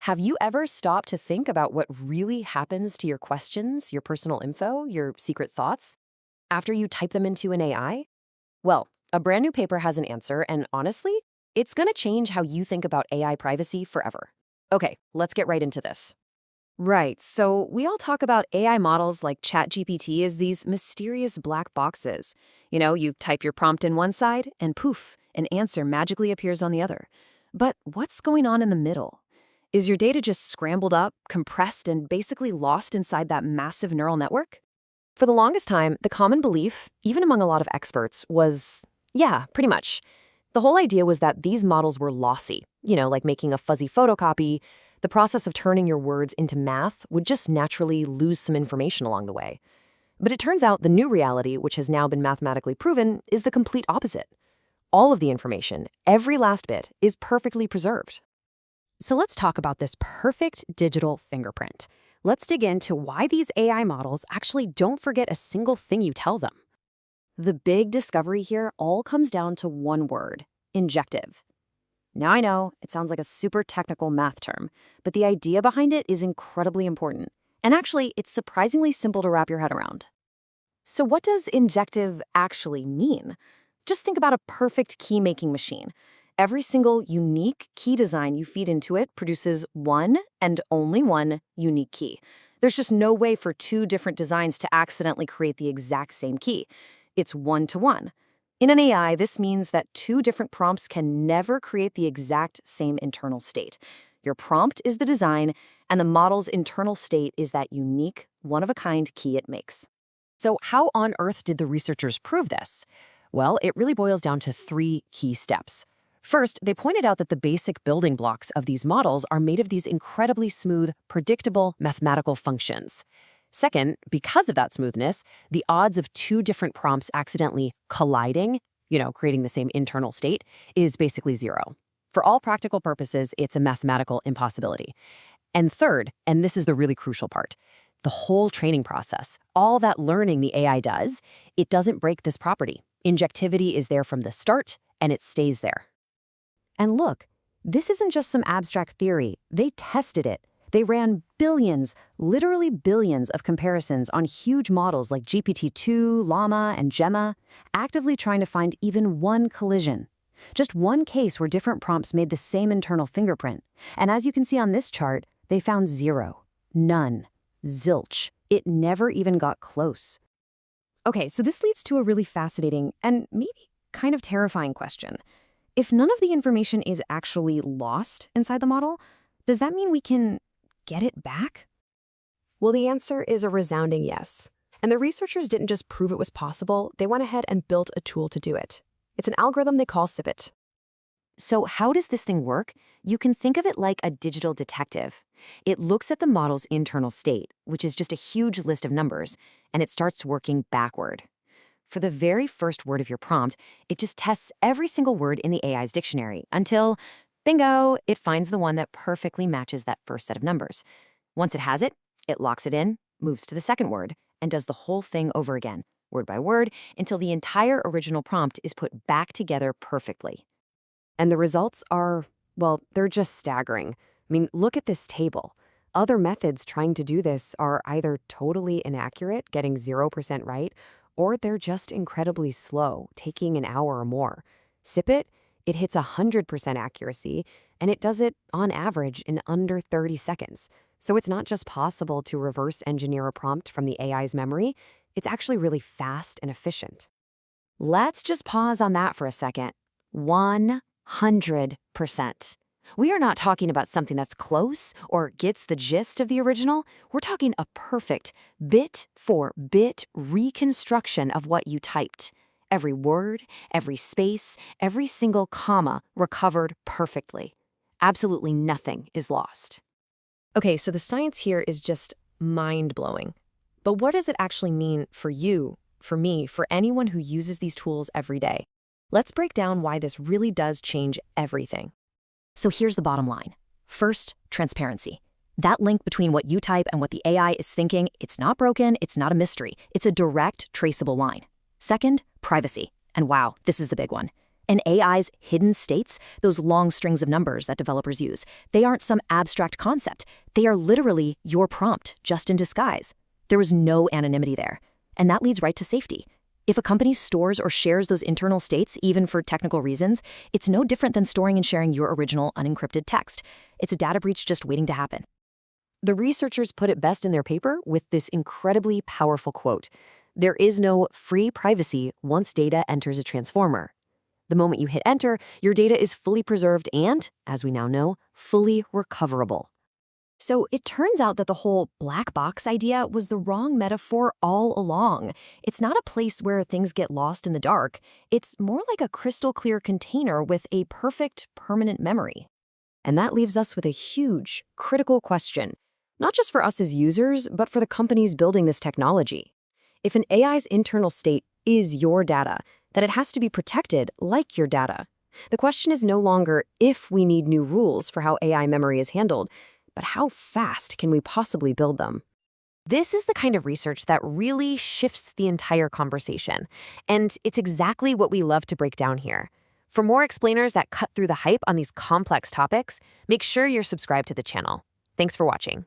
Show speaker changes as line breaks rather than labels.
Have you ever stopped to think about what really happens to your questions, your personal info, your secret thoughts, after you type them into an AI? Well, a brand new paper has an answer, and honestly, it's going to change how you think about AI privacy forever. Okay, let's get right into this. Right, so we all talk about AI models like ChatGPT as these mysterious black boxes. You type your prompt in one side, and poof, an answer magically appears on the other. But what's going on in the middle? Is your data just scrambled up, compressed, and basically lost inside that massive neural network? For the longest time, the common belief, even among a lot of experts, was, yeah, pretty much. The whole idea was that these models were lossy, like making a fuzzy photocopy. The process of turning your words into math would just naturally lose some information along the way. But it turns out the new reality, which has now been mathematically proven, is the complete opposite. All of the information, every last bit, is perfectly preserved. So let's talk about this perfect digital fingerprint. Let's dig into why these AI models actually don't forget a single thing you tell them. The big discovery here all comes down to one word: injective. Now I know, it sounds like a super technical math term, but the idea behind it is incredibly important. And actually, it's surprisingly simple to wrap your head around. So what does injective actually mean? Just think about a perfect key-making machine. Every single unique key design you feed into it produces one and only one unique key. There's just no way for two different designs to accidentally create the exact same key. It's one-to-one. In an AI, this means that two different prompts can never create the exact same internal state. Your prompt is the design, and the model's internal state is that unique, one-of-a-kind key it makes. So how on earth did the researchers prove this? Well, it really boils down to three key steps. First, they pointed out that the basic building blocks of these models are made of these incredibly smooth, predictable mathematical functions. Second, because of that smoothness, the odds of two different prompts accidentally colliding, creating the same internal state, is basically zero. For all practical purposes, it's a mathematical impossibility. And third, and this is the really crucial part, the whole training process, all that learning the AI does, it doesn't break this property. Injectivity is there from the start, and it stays there. And look, this isn't just some abstract theory. They tested it. They ran billions, literally billions of comparisons on huge models like GPT-2, Llama, and Gemma, actively trying to find even one collision. Just one case where different prompts made the same internal fingerprint. And as you can see on this chart, they found zero, none, zilch. It never even got close. Okay, so this leads to a really fascinating and maybe kind of terrifying question. If none of the information is actually lost inside the model, does that mean we can get it back? Well, the answer is a resounding yes. And the researchers didn't just prove it was possible, they went ahead and built a tool to do it. It's an algorithm they call SIPIT. So how does this thing work? You can think of it like a digital detective. It looks at the model's internal state, which is just a huge list of numbers, and it starts working backward. For the very first word of your prompt, it just tests every single word in the AI's dictionary until, bingo, it finds the one that perfectly matches that first set of numbers. Once it has it, it locks it in, moves to the second word, and does the whole thing over again, word by word, until the entire original prompt is put back together perfectly. And the results are, well, they're just staggering. I mean, look at this table. Other methods trying to do this are either totally inaccurate, getting 0% right, or they're just incredibly slow, taking an hour or more. SIPIT, it hits 100% accuracy, and it does it, on average, in under 30 seconds. So it's not just possible to reverse engineer a prompt from the AI's memory, it's actually really fast and efficient. Let's just pause on that for a second. 100%. We are not talking about something that's close or gets the gist of the original. We're talking a perfect bit-for-bit reconstruction of what you typed. Every word, every space, every single comma recovered perfectly. Absolutely nothing is lost. Okay, so the science here is just mind-blowing. But what does it actually mean for you, for me, for anyone who uses these tools every day? Let's break down why this really does change everything. So here's the bottom line. First, transparency. That link between what you type and what the AI is thinking, it's not broken, it's not a mystery. It's a direct, traceable line. Second, privacy. And wow, this is the big one.
And AI's hidden states, those long strings of numbers that developers use, they aren't some abstract concept. They are literally your prompt, just in disguise. There is no anonymity there. And that leads right to safety. If a company stores or shares those internal states, even for technical reasons, it's no different than storing and sharing your original unencrypted text. It's a data breach just waiting to happen.
The researchers put it best in their paper with this incredibly powerful quote: "There is no free privacy once data enters a transformer. The moment you hit enter, your data is fully preserved and, as we now know, fully recoverable."
So it turns out that the whole black box idea was the wrong metaphor all along. It's not a place where things get lost in the dark. It's more like a crystal clear container with a perfect, permanent memory.
And that leaves us with a huge, critical question, not just for us as users, but for the companies building this technology. If an AI's internal state is your data, then it has to be protected like your data. The question is no longer if we need new rules for how AI memory is handled, but how fast can we possibly build them? This is the kind of research that really shifts the entire conversation, and it's exactly what we love to break down here. For more explainers that cut through the hype on these complex topics, make sure you're subscribed to the channel. Thanks for watching.